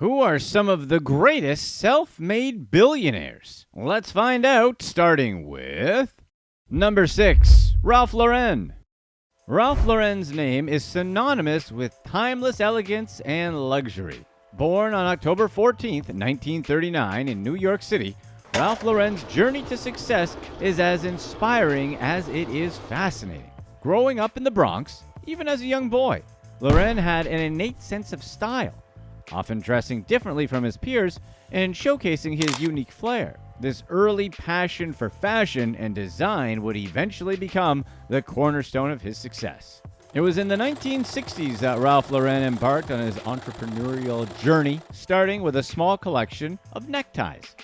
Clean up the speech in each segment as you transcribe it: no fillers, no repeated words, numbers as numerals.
Who are some of the greatest self-made billionaires? Let's find out, starting with number 6, Ralph Lauren. Ralph Lauren's name is synonymous with timeless elegance and luxury. Born on October 14th, 1939 in New York City, Ralph Lauren's journey to success is as inspiring as it is fascinating. Growing up in the Bronx, even as a young boy, Lauren had an innate sense of style, often dressing differently from his peers and showcasing his unique flair. This early passion for fashion and design would eventually become the cornerstone of his success. It was in the 1960s that Ralph Lauren embarked on his entrepreneurial journey, starting with a small collection of neckties.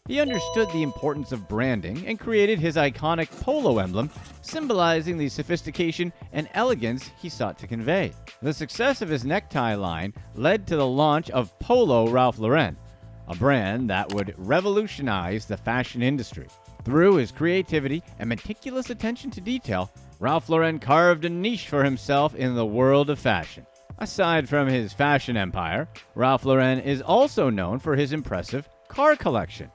He understood the importance of branding and created his iconic polo emblem, symbolizing the sophistication and elegance he sought to convey. The success of his necktie line led to the launch of Polo Ralph Lauren, a brand that would revolutionize the fashion industry. Through his creativity and meticulous attention to detail, Ralph Lauren carved a niche for himself in the world of fashion. Aside from his fashion empire, Ralph Lauren is also known for his impressive car collection.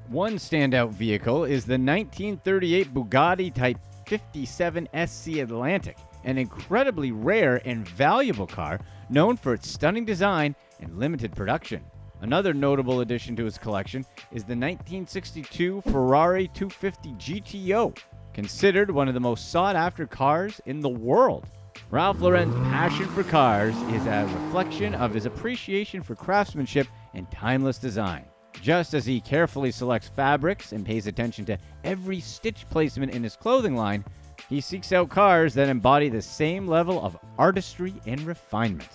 One standout vehicle is the 1938 Bugatti Type 57 SC Atlantic, an incredibly rare and valuable car known for its stunning design and limited production. Another notable addition to his collection is the 1962 Ferrari 250 GTO, considered one of the most sought-after cars in the world. Ralph Lauren's passion for cars is a reflection of his appreciation for craftsmanship and timeless design. Just as he carefully selects fabrics and pays attention to every stitch placement in his clothing line, he seeks out cars that embody the same level of artistry and refinement.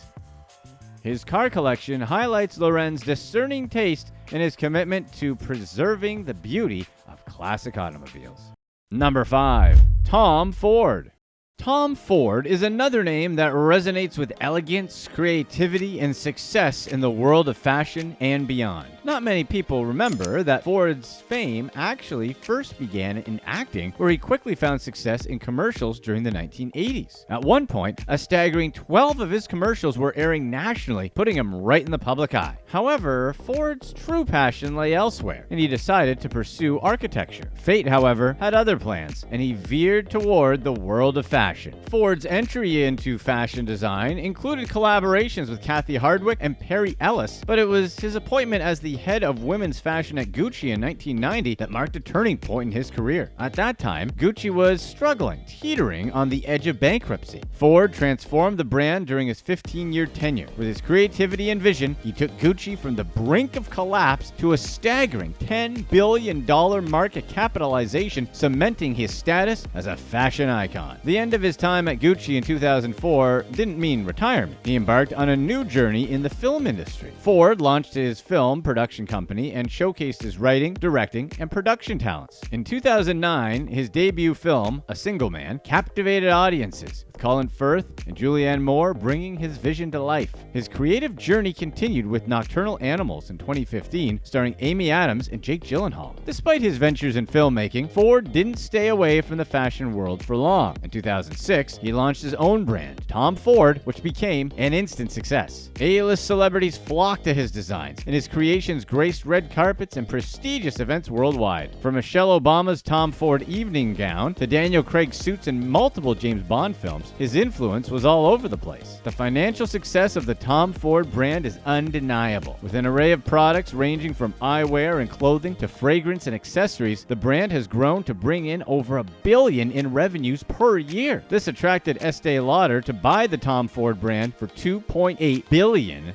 His car collection highlights Lauren's discerning taste and his commitment to preserving the beauty of classic automobiles. Number 5. Tom Ford. Tom Ford is another name that resonates with elegance, creativity, and success in the world of fashion and beyond. Not many people remember that Ford's fame actually first began in acting, where he quickly found success in commercials during the 1980s. At one point, a staggering 12 of his commercials were airing nationally, putting him right in the public eye. However, Ford's true passion lay elsewhere, and he decided to pursue architecture. Fate, however, had other plans, and he veered toward the world of fashion. Ford's entry into fashion design included collaborations with Kathy Hardwick and Perry Ellis, but it was his appointment as the head of women's fashion at Gucci in 1990 that marked a turning point in his career. At that time, Gucci was struggling, teetering on the edge of bankruptcy. Ford transformed the brand during his 15-year tenure. With his creativity and vision, he took Gucci from the brink of collapse to a staggering $10 billion market capitalization, cementing his status as a fashion icon. The end of his time at Gucci in 2004 didn't mean retirement. He embarked on a new journey in the film industry. Ford launched his film production company and showcased his writing, directing, and production talents. In 2009, his debut film, A Single Man, captivated audiences, with Colin Firth and Julianne Moore bringing his vision to life. His creative journey continued with Nocturnal Animals in 2015, starring Amy Adams and Jake Gyllenhaal. Despite his ventures in filmmaking, Ford didn't stay away from the fashion world for long. In 2006, he launched his own brand, Tom Ford, which became an instant success. A-list celebrities flocked to his designs, and his creations graced red carpets and prestigious events worldwide. From Michelle Obama's Tom Ford evening gown to Daniel Craig's suits in multiple James Bond films, his influence was all over the place. The financial success of the Tom Ford brand is undeniable. With an array of products ranging from eyewear and clothing to fragrance and accessories, the brand has grown to bring in over $1 billion in revenues per year. This attracted Estee Lauder to buy the Tom Ford brand for $2.8 billion.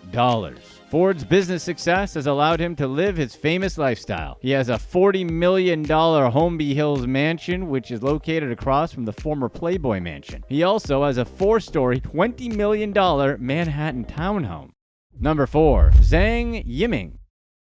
Ford's business success has allowed him to live his famous lifestyle. He has a $40 million Holmby Hills mansion, which is located across from the former Playboy mansion. He also has a 4-story, $20 million Manhattan townhome. Number 4. Zhang Yiming.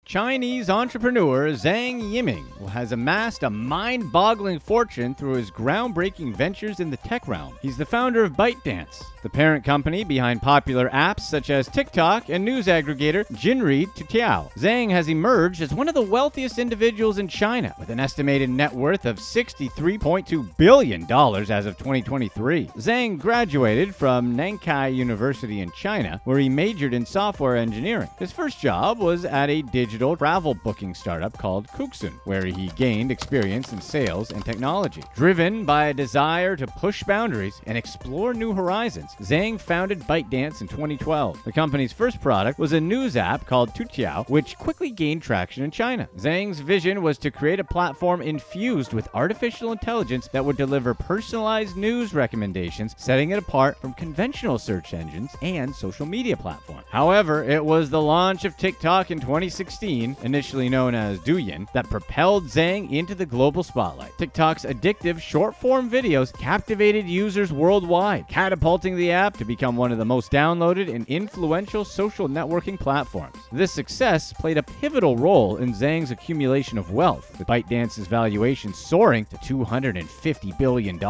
Chinese entrepreneur Zhang Yiming has amassed a mind-boggling fortune through his groundbreaking ventures in the tech realm. He's the founder of ByteDance, the parent company behind popular apps such as TikTok and news aggregator Jinri Toutiao. Zhang has emerged as one of the wealthiest individuals in China, with an estimated net worth of $63.2 billion as of 2023. Zhang graduated from Nankai University in China, where he majored in software engineering. His first job was at a digital travel booking startup called Koum, where he gained experience in sales and technology. Driven by a desire to push boundaries and explore new horizons, Zhang founded ByteDance in 2012. The company's first product was a news app called Toutiao, which quickly gained traction in China. Zhang's vision was to create a platform infused with artificial intelligence that would deliver personalized news recommendations, setting it apart from conventional search engines and social media platforms. However, it was the launch of TikTok in 2016, initially known as Douyin, that propelled Zhang into the global spotlight. TikTok's addictive short-form videos captivated users worldwide, catapulting the app to become one of the most downloaded and influential social networking platforms. This success played a pivotal role in Zhang's accumulation of wealth, with ByteDance's valuation soaring to $250 billion,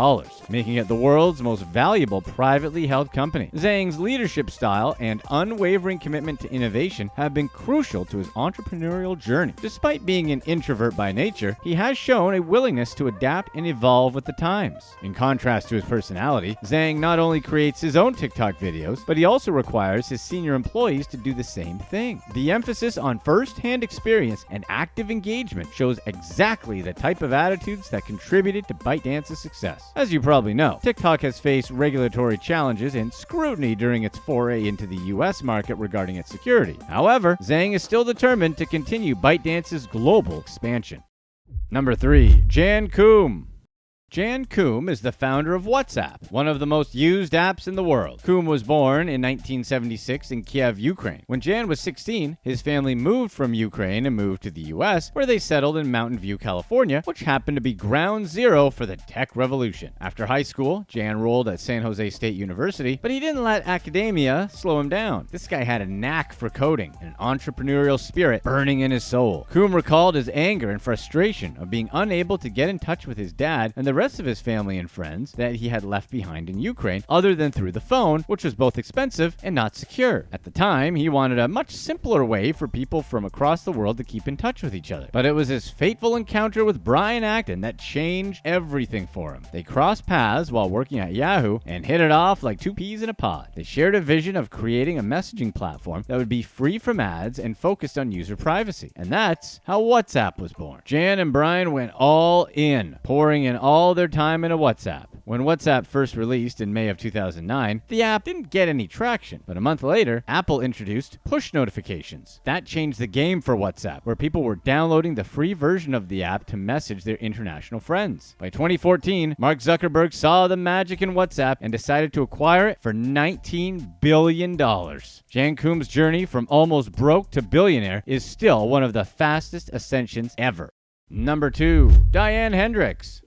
making it the world's most valuable privately held company. Zhang's leadership style and unwavering commitment to innovation have been crucial to his entrepreneurial journey. Despite being an introvert by nature, he has shown a willingness to adapt and evolve with the times. In contrast to his personality, Zhang not only creates his own TikTok videos, but he also requires his senior employees to do the same thing. The emphasis on first-hand experience and active engagement shows exactly the type of attitudes that contributed to ByteDance's success. As you probably know, TikTok has faced regulatory challenges and scrutiny during its foray into the US market regarding its security. However, Zhang is still determined to continue ByteDance's global expansion. Number 3. Koum. Koum is the founder of WhatsApp, one of the most used apps in the world. Koum was born in 1976 in Kiev, Ukraine. When Jan was 16, his family moved from Ukraine and moved to the US, where they settled in Mountain View, California, which happened to be ground zero for the tech revolution. After high school, Jan enrolled at San Jose State University, but he didn't let academia slow him down. This guy had a knack for coding and an entrepreneurial spirit burning in his soul. Koum recalled his anger and frustration of being unable to get in touch with his dad and the rest of his family and friends that he had left behind in Ukraine, other than through the phone, which was both expensive and not secure. At the time, he wanted a much simpler way for people from across the world to keep in touch with each other. But it was his fateful encounter with Brian Acton that changed everything for him. They crossed paths while working at Yahoo and hit it off like two peas in a pod. They shared a vision of creating a messaging platform that would be free from ads and focused on user privacy. And that's how WhatsApp was born. Jan and Brian went all in, pouring in all their time into WhatsApp. When WhatsApp first released in May of 2009, the app didn't get any traction, but a month later, Apple introduced push notifications. That changed the game for WhatsApp, where people were downloading the free version of the app to message their international friends. By 2014, Mark Zuckerberg saw the magic in WhatsApp and decided to acquire it for $19 billion. Koum's journey from almost broke to billionaire is still one of the fastest ascensions ever. Number 2. Diane Hendricks.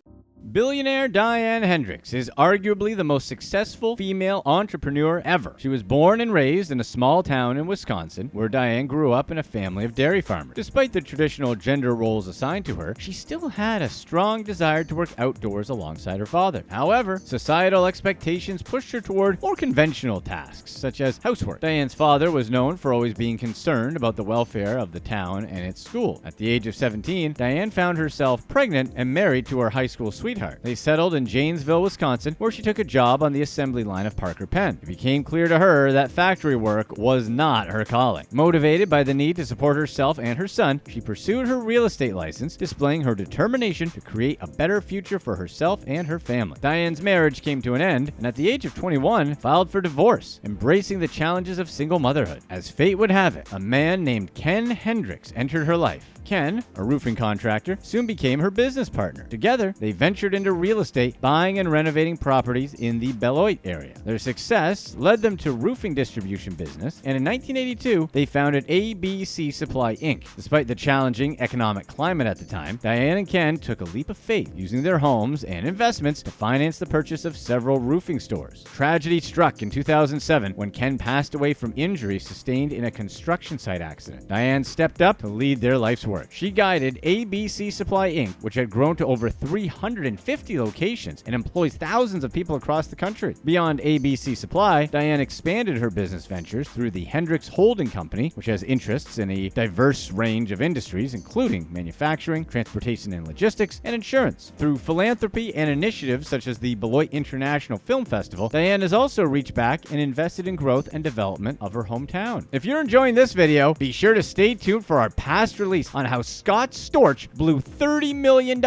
Billionaire Diane Hendricks is arguably the most successful female entrepreneur ever. She was born and raised in a small town in Wisconsin, where Diane grew up in a family of dairy farmers. Despite the traditional gender roles assigned to her, she still had a strong desire to work outdoors alongside her father. However, societal expectations pushed her toward more conventional tasks, such as housework. Diane's father was known for always being concerned about the welfare of the town and its school. At the age of 17, Diane found herself pregnant and married to her high school sweetheart. They settled in Janesville, Wisconsin, where she took a job on the assembly line of Parker Pen. It became clear to her that factory work was not her calling. Motivated by the need to support herself and her son, she pursued her real estate license, displaying her determination to create a better future for herself and her family. Diane's marriage came to an end, and at the age of 21, filed for divorce, embracing the challenges of single motherhood. As fate would have it, a man named Ken Hendricks entered her life. Ken, a roofing contractor, soon became her business partner. Together, they ventured ventured into real estate, buying and renovating properties in the Beloit area. Their success led them to roofing distribution business, and in 1982, they founded ABC Supply Inc. Despite the challenging economic climate at the time, Diane and Ken took a leap of faith, using their homes and investments to finance the purchase of several roofing stores. Tragedy struck in 2007 when Ken passed away from injuries sustained in a construction site accident. Diane stepped up to lead their life's work. She guided ABC Supply Inc., which had grown to over 350 locations and employs thousands of people across the country. Beyond ABC Supply, Diane expanded her business ventures through the Hendricks Holding Company, which has interests in a diverse range of industries, including manufacturing, transportation and logistics, and insurance. Through philanthropy and initiatives such as the Beloit International Film Festival, Diane has also reached back and invested in growth and development of her hometown. If you're enjoying this video, be sure to stay tuned for our past release on how Scott Storch blew $30 million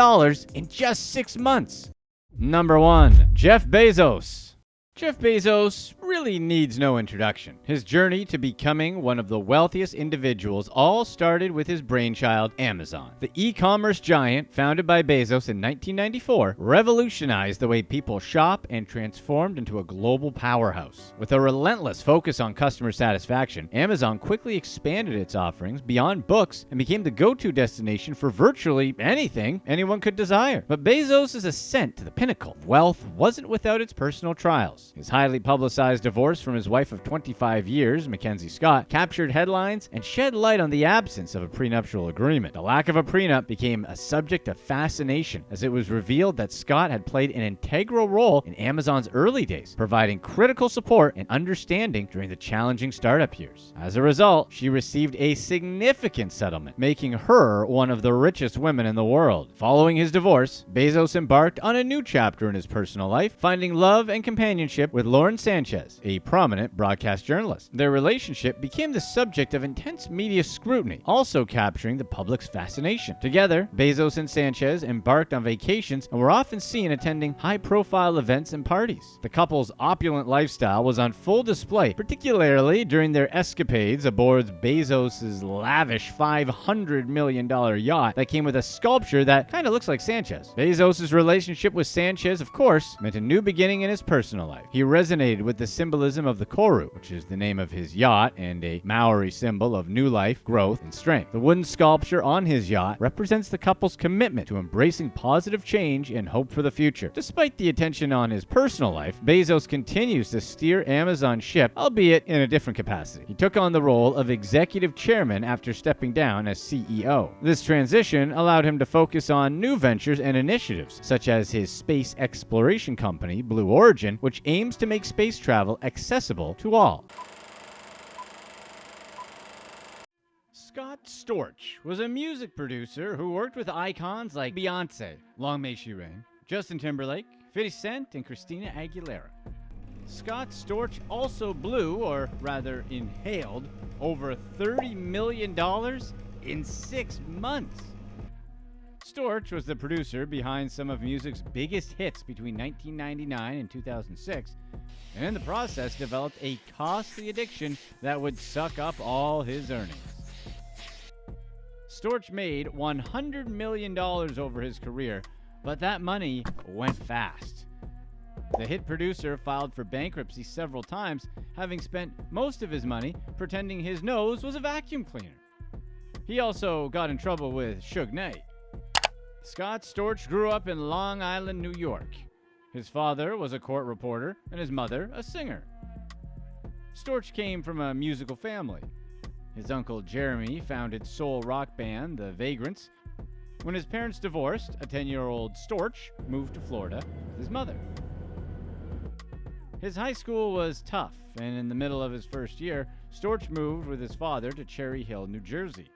in just 6 months. Number 1. Jeff Bezos. Jeff Bezos really needs no introduction. His journey to becoming one of the wealthiest individuals all started with his brainchild, Amazon. The e-commerce giant, founded by Bezos in 1994, revolutionized the way people shop and transformed into a global powerhouse. With a relentless focus on customer satisfaction, Amazon quickly expanded its offerings beyond books and became the go-to destination for virtually anything anyone could desire. But Bezos' ascent to the pinnacle of wealth wasn't without its personal trials. His highly publicized divorce from his wife of 25 years, Mackenzie Scott, captured headlines and shed light on the absence of a prenuptial agreement. The lack of a prenup became a subject of fascination as it was revealed that Scott had played an integral role in Amazon's early days, providing critical support and understanding during the challenging startup years. As a result, she received a significant settlement, making her one of the richest women in the world. Following his divorce, Bezos embarked on a new chapter in his personal life, finding love and companionship with Lauren Sanchez, a prominent broadcast journalist. Their relationship became the subject of intense media scrutiny, also capturing the public's fascination. Together, Bezos and Sanchez embarked on vacations and were often seen attending high-profile events and parties. The couple's opulent lifestyle was on full display, particularly during their escapades aboard Bezos' lavish $500 million yacht that came with a sculpture that kind of looks like Sanchez. Bezos' relationship with Sanchez, of course, meant a new beginning in his personal life. He resonated with the symbolism of the Koru, which is the name of his yacht and a Maori symbol of new life, growth, and strength. The wooden sculpture on his yacht represents the couple's commitment to embracing positive change and hope for the future. Despite the attention on his personal life, Bezos continues to steer Amazon's ship, albeit in a different capacity. He took on the role of executive chairman after stepping down as CEO. This transition allowed him to focus on new ventures and initiatives, such as his space exploration company, Blue Origin, which aims to make space travel accessible to all. Scott Storch was a music producer who worked with icons like Beyoncé, long may she reign, Justin Timberlake, 50 Cent, and Christina Aguilera. Scott Storch also blew, or rather inhaled, over $30 million in 6 months. Storch was the producer behind some of music's biggest hits between 1999 and 2006, and in the process developed a costly addiction that would suck up all his earnings. Storch made $100 million over his career, but that money went fast. The hit producer filed for bankruptcy several times, having spent most of his money pretending his nose was a vacuum cleaner. He also got in trouble with Suge Knight. Scott Storch grew up in Long Island, New York. His father was a court reporter and his mother a singer. Storch came from a musical family. His uncle Jeremy founded soul rock band The Vagrants. When his parents divorced, a 10-year-old Storch moved to Florida with his mother. His high school was tough, and in the middle of his first year, Storch moved with his father to Cherry Hill, New Jersey.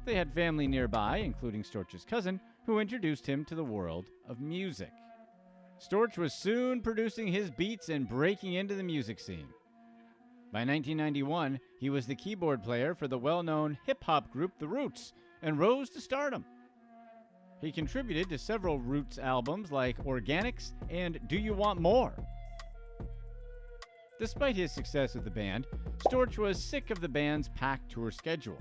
They had family nearby, including Storch's cousin, who introduced him to the world of music. Storch was soon producing his beats and breaking into the music scene. By 1991, he was the keyboard player for the well-known hip-hop group The Roots and rose to stardom. He contributed to several Roots albums like Organics and Do You Want More? Despite his success with the band, Storch was sick of the band's packed tour schedule.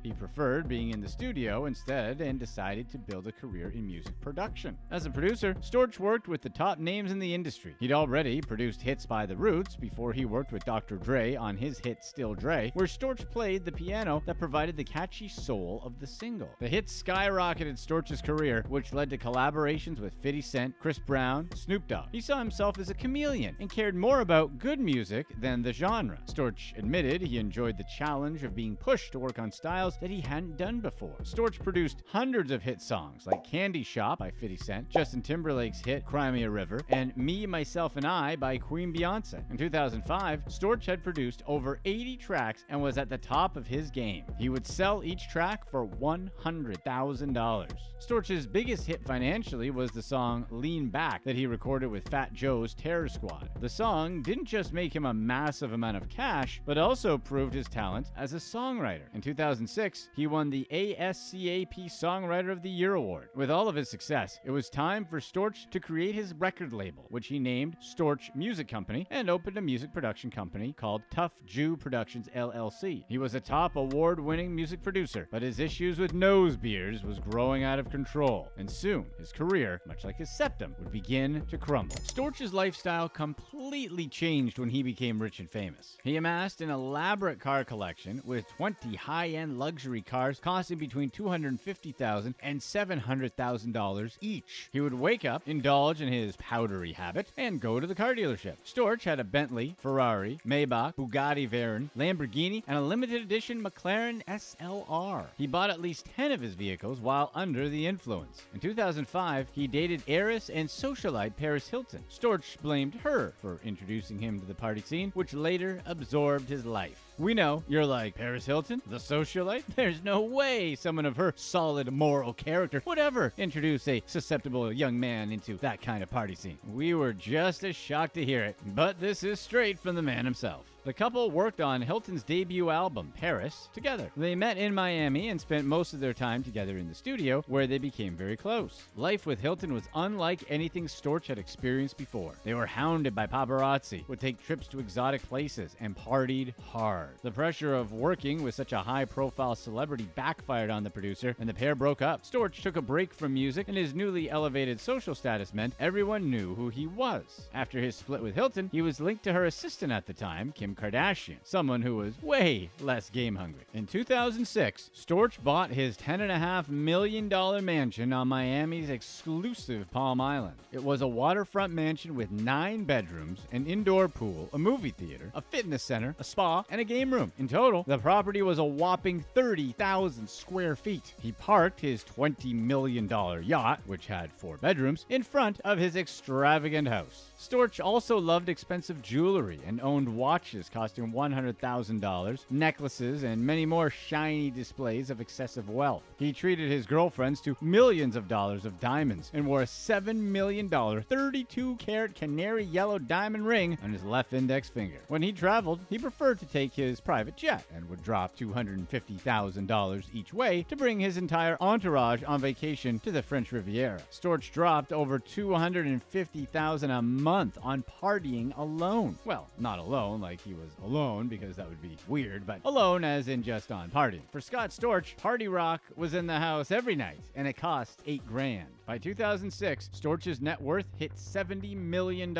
He preferred being in the studio instead and decided to build a career in music production. As a producer, Storch worked with the top names in the industry. He'd already produced hits by The Roots before he worked with Dr. Dre on his hit Still Dre, where Storch played the piano that provided the catchy soul of the single. The hit skyrocketed Storch's career, which led to collaborations with 50 Cent, Chris Brown, Snoop Dogg. He saw himself as a chameleon and cared more about good music than the genre. Storch admitted he enjoyed the challenge of being pushed to work on styles that he hadn't done before. Storch produced hundreds of hit songs like Candy Shop by 50 Cent, Justin Timberlake's hit Cry Me a River, and Me, Myself, and I by Queen Beyonce. In 2005, Storch had produced over 80 tracks and was at the top of his game. He would sell each track for $100,000. Storch's biggest hit financially was the song Lean Back that he recorded with Fat Joe's Terror Squad. The song didn't just make him a massive amount of cash, but also proved his talent as a songwriter. In 2006, he won the ASCAP Songwriter of the Year award. With all of his success, it was time for Storch to create his record label, which he named Storch Music Company, and opened a music production company called Tough Jew Productions LLC. He was a top award-winning music producer, but his issues with nose beards was growing out of control, and soon his career, much like his septum, would begin to crumble. Storch's lifestyle completely changed when he became rich and famous. He amassed an elaborate car collection with 20 high-end luxury cars costing between $250,000 and $700,000 each. He would wake up, indulge in his powdery habit, and go to the car dealership. Storch had a Bentley, Ferrari, Maybach, Bugatti Veyron, Lamborghini, and a limited edition McLaren SLR. He bought at least 10 of his vehicles while under the influence. In 2005, he dated heiress and socialite Paris Hilton. Storch blamed her for introducing him to the party scene, which later absorbed his life. We know, you're like, Paris Hilton, the socialite? There's no way someone of her solid moral character would ever introduce a susceptible young man into that kind of party scene. We were just as shocked to hear it, but this is straight from the man himself. The couple worked on Hilton's debut album, Paris, together. They met in Miami and spent most of their time together in the studio, where they became very close. Life with Hilton was unlike anything Storch had experienced before. They were hounded by paparazzi, would take trips to exotic places, and partied hard. The pressure of working with such a high-profile celebrity backfired on the producer, and the pair broke up. Storch took a break from music, and his newly elevated social status meant everyone knew who he was. After his split with Hilton, he was linked to her assistant at the time, Kim Kardashian, someone who was way less game hungry. In 2006, Storch bought his $10.5 million mansion on Miami's exclusive Palm Island. It was a waterfront mansion with 9 bedrooms, an indoor pool, a movie theater, a fitness center, a spa, and a game room. In total, the property was a whopping 30,000 square feet. He parked his $20 million yacht, which had 4 bedrooms, in front of his extravagant house. Storch also loved expensive jewelry and owned watches costing $100,000, necklaces, and many more shiny displays of excessive wealth. He treated his girlfriends to millions of dollars of diamonds and wore a $7 million 32-carat canary yellow diamond ring on his left index finger. When he traveled, he preferred to take his private jet and would drop $250,000 each way to bring his entire entourage on vacation to the French Riviera. Storch dropped over $250,000 a month on partying alone. Well, not alone like he was alone, because that would be weird, but alone as in just on partying. For Scott Storch, party rock was in the house every night, and it cost $8,000. By 2006, Storch's net worth hit $70 million.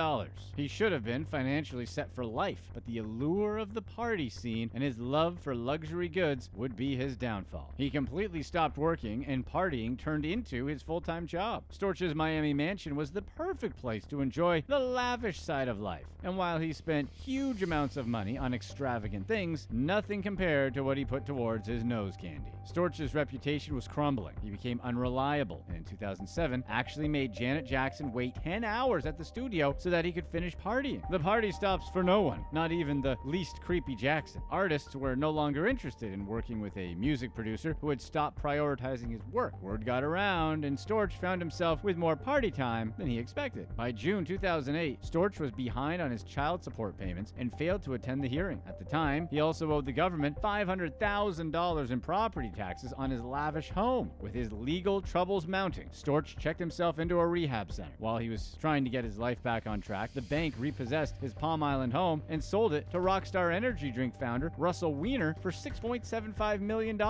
He should have been financially set for life, but the allure of the party scene and his love for luxury goods would be his downfall. He completely stopped working, and partying turned into his full-time job. Storch's Miami mansion was the perfect place to enjoy the lavish side of life, and while he spent huge amounts of money on extravagant things, nothing compared to what he put towards his nose candy. Storch's reputation was crumbling. He became unreliable, and in 2007 actually made Janet Jackson wait 10 hours at the studio so that he could finish partying. The party stops for no one, not even the least creepy Jackson. Artists were no longer interested in working with a music producer who had stopped prioritizing his work. Word got around, and Storch found himself with more party time than he expected. By June 2008, Storch was behind on his child support payments and failed to attend the hearing. At the time, he also owed the government $500,000 in property taxes on his lavish home. With his legal troubles mounting, Storch Storch checked himself into a rehab center. While he was trying to get his life back on track, the bank repossessed his Palm Island home and sold it to Rockstar energy drink founder Russell Weiner for $6.75 million,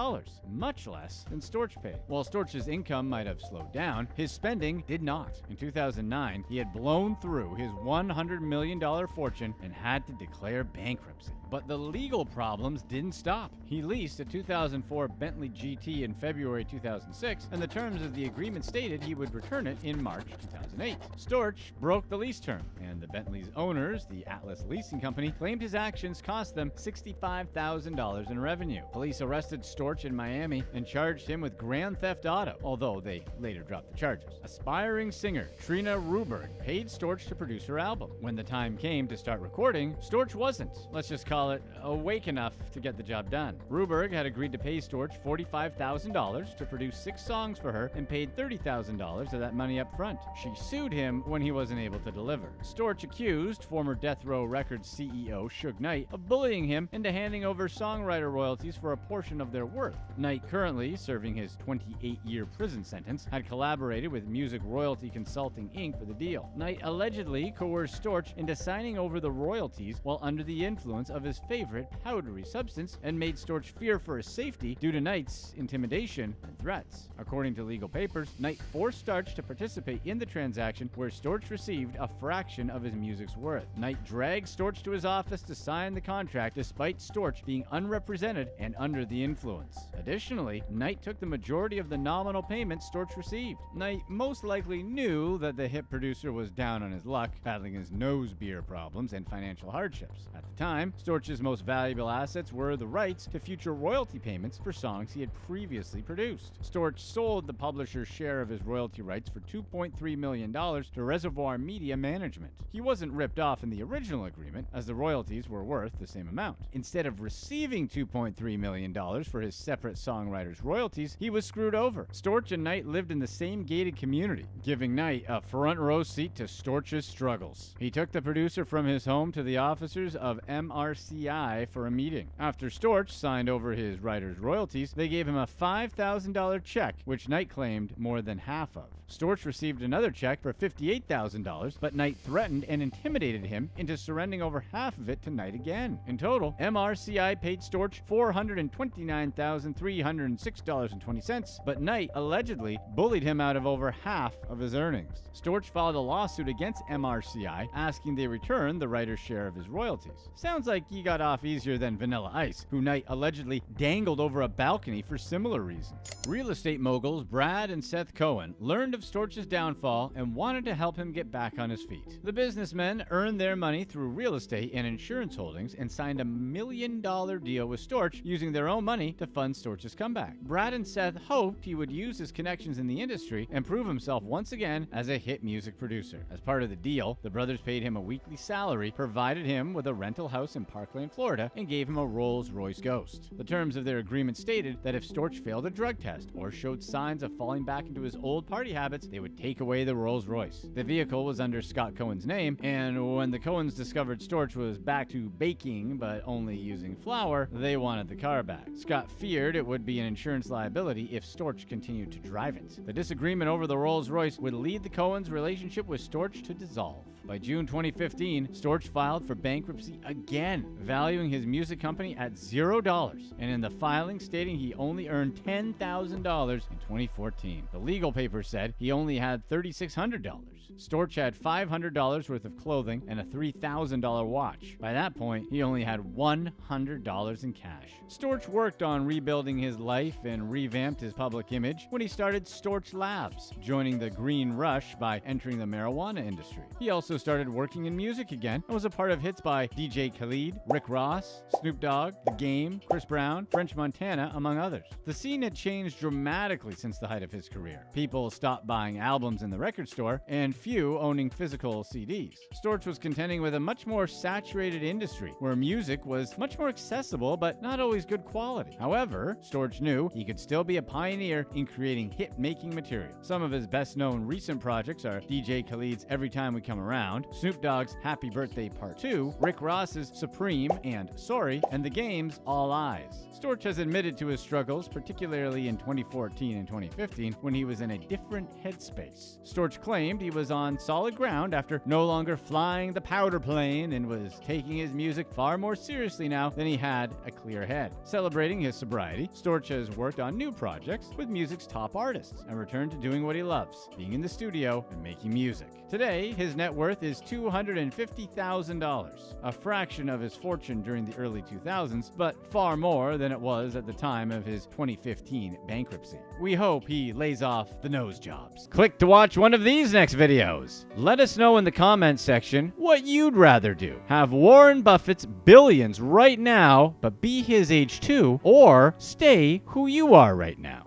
much less than Storch paid. While Storch's income might have slowed down, his spending did not. In 2009, he had blown through his $100 million fortune and had to declare bankruptcy. But the legal problems didn't stop. He leased a 2004 Bentley GT in February 2006, and the terms of the agreement stated he would return it in March 2008. Storch broke the lease term, and the Bentley's owners, the Atlas Leasing Company, claimed his actions cost them $65,000 in revenue. Police arrested Storch in Miami and charged him with grand theft auto, although they later dropped the charges. Aspiring singer Trina Ruberg paid Storch to produce her album. When the time came to start recording, Storch wasn't, let's just call it, awake enough to get the job done. Ruberg had agreed to pay Storch $45,000 to produce 6 songs for her and paid $30,000 of that money up front. She sued him when he wasn't able to deliver. Storch accused former Death Row Records CEO Suge Knight of bullying him into handing over songwriter royalties for a portion of their worth. Knight, currently serving his 28-year prison sentence, had collaborated with Music Royalty Consulting Inc. for the deal. Knight allegedly coerced Storch into signing over the royalties while under the influence of his favorite powdery substance and made Storch fear for his safety due to Knight's intimidation and threats. According to legal papers, Knight forced Storch to participate in the transaction where Storch received a fraction of his music's worth. Knight dragged Storch to his office to sign the contract despite Storch being unrepresented and under the influence. Additionally, Knight took the majority of the nominal payments Storch received. Knight most likely knew that the hit producer was down on his luck, battling his nose beer problems and financial hardships. At the time, Storch's most valuable assets were the rights to future royalty payments for songs he had previously produced. Storch sold the publisher's share of his royalty rights for $2.3 million to Reservoir Media Management. He wasn't ripped off in the original agreement, as the royalties were worth the same amount. Instead of receiving $2.3 million for his separate songwriter's royalties, he was screwed over. Storch and Knight lived in the same gated community, giving Knight a front row seat to Storch's struggles. He took the producer from his home to the officers of MRCI for a meeting. After Storch signed over his writer's royalties, they gave him a $5,000 check, which Knight claimed more than half of. Storch received another check for $58,000, but Knight threatened and intimidated him into surrendering over half of it to Knight again. In total, MRCI paid Storch $429,306.20, but Knight allegedly bullied him out of over half of his earnings. Storch filed a lawsuit against MRCI, asking they return the writer's share of his royalties. Sounds like he got off easier than Vanilla Ice, who Knight allegedly dangled over a balcony for similar reasons. Real estate moguls Brad and Seth Cohen learned of Storch's downfall and wanted to help him get back on his feet. The businessmen earned their money through real estate and insurance holdings and signed a $1 million deal with Storch using their own money to fund Storch's comeback. Brad and Seth hoped he would use his connections in the industry and prove himself once again as a hit music producer. As part of the deal, the brothers paid him a weekly salary, provided him with a rental house in Parkland, Florida, and gave him a Rolls-Royce Ghost. The terms of their agreement stated that if Storch failed a drug test or showed signs of falling back into his old party habits, they would take away the Rolls-Royce. The vehicle was under Scott Cohen's name, and when the Cohens discovered Storch was back to baking but only using flour, they wanted the car back. Scott feared it would be an insurance liability if Storch continued to drive it. The disagreement over the Rolls-Royce would lead the Cohens' relationship with Storch to dissolve. By June 2015, Storch filed for bankruptcy again, valuing his music company at $0, and in the filing stating he only earned $10,000 in 2014. The legal papers said he only had $3,600. Storch had $500 worth of clothing and a $3,000 watch. By that point, he only had $100 in cash. Storch worked on rebuilding his life and revamped his public image when he started Storch Labs, joining the green rush by entering the marijuana industry. He also started working in music again and was a part of hits by DJ Khaled, Rick Ross, Snoop Dogg, The Game, Chris Brown, French Montana, among others. The scene had changed dramatically since the height of his career. People stopped buying albums in the record store, and few owning physical CDs. Storch was contending with a much more saturated industry, where music was much more accessible but not always good quality. However, Storch knew he could still be a pioneer in creating hit-making material. Some of his best-known recent projects are DJ Khaled's Every Time We Come Around, Snoop Dogg's Happy Birthday Part 2, Rick Ross's Supreme and Sorry, and The Game's All Eyes. Storch has admitted to his struggles, particularly in 2014 and 2015, when he was in a different headspace. Storch claimed he was on solid ground after no longer flying the powder plane and was taking his music far more seriously now than he had a clear head. Celebrating his sobriety, Storch has worked on new projects with music's top artists and returned to doing what he loves, being in the studio and making music. Today, his net worth is $250,000, a fraction of his fortune during the early 2000s, but far more than it was at the time of his 2015 bankruptcy. We hope he lays off the nose jobs. Click to watch one of these next videos. Let us know in the comments section what you'd rather do. Have Warren Buffett's billions right now, but be his age too, or stay who you are right now.